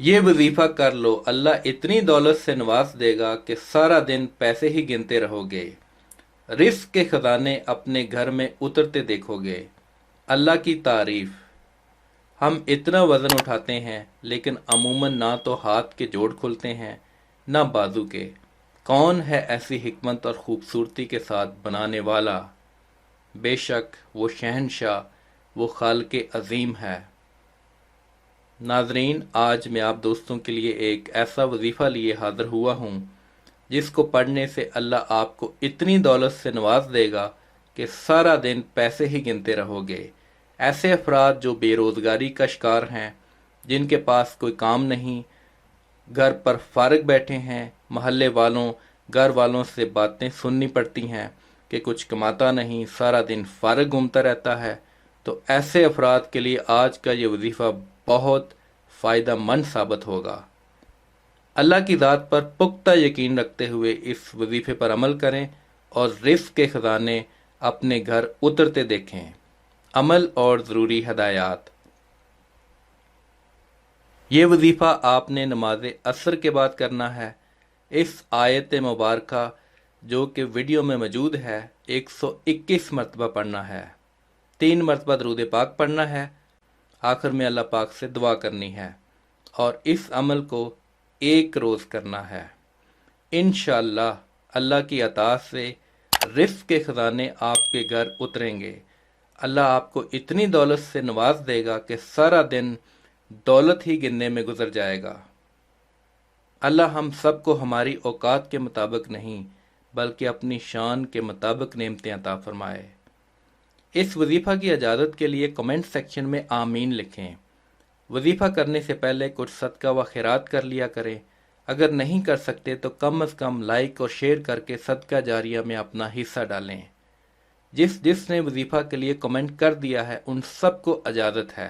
یہ वजीफा कर लो, अल्लाह इतनी दौलत से नवाज देगा कि सारा दिन पैसे ही गिनते रहोगे। रिस्क के खजाने अपने घर में उतरते देखोगे। अल्लाह की तारीफ। हम इतना वज़न उठाते हैं लेकिन अमूमन ना तो हाथ के जोड़ खुलते हैं ना बाजू के। कौन है ऐसी हिकमत और खूबसूरती के साथ बनाने वाला? बेशक वो शहनशाह, वो खालिक अज़ीम है। नाजरीन, आज मैं आप दोस्तों के लिए एक ऐसा वजीफ़ा लिए हाज़िर हुआ हूँ जिसको पढ़ने से अल्लाह आपको इतनी दौलत से नवाज देगा कि सारा दिन पैसे ही गिनते रहोगे। ऐसे अफराद जो बेरोज़गारी का शिकार हैं, जिनके पास कोई काम नहीं, घर पर फारग बैठे हैं, महल्ले वालों घर वालों से बातें सुननी पड़ती हैं कि कुछ कमाता नहीं, सारा दिन फारग घूमता रहता है, तो ऐसे अफराद के लिए आज का ये वजीफ़ा बहुत फ़ायदा मंद साबित होगा। अल्लाह की ज़ात पर पुख्ता यकीन रखते हुए इस वजीफ़े पर अमल करें और रिज़्क़ के ख़जाने अपने घर उतरते देखें। अमल और ज़रूरी हदायत। ये वजीफ़ा आपने नमाज असर के बाद करना है। इस आयत मुबारका जो कि वीडियो में मौजूद है 121 मरतबा पढ़ना है। 3 मरतबा दरूद पाक पढ़ना है। आखिर में अल्लाह पाक से दुआ करनी है और इस अमल को एक रोज़ करना है। इंशाअल्लाह अल्लाह की अता से रिज़्क़ के ख़जाने आपके घर उतरेंगे। अल्लाह आपको इतनी दौलत से नवाज देगा कि सारा दिन दौलत ही गिनने में गुजर जाएगा। अल्लाह हम सबको हमारी औकात के मुताबिक नहीं बल्कि अपनी शान के मुताबिक नेमतें अता फरमाए। इस वजीफ़ा की इजाज़त के लिए कमेंट सेक्शन में आमीन लिखें। वजीफ़ा करने से पहले कुछ सदका व खैरात कर लिया करें। अगर नहीं कर सकते तो कम अज़ कम लाइक और शेयर करके सदका जारिया में अपना हिस्सा डालें। जिसने वजीफ़ा के लिए कमेंट कर दिया है उन सबको इजाज़त है।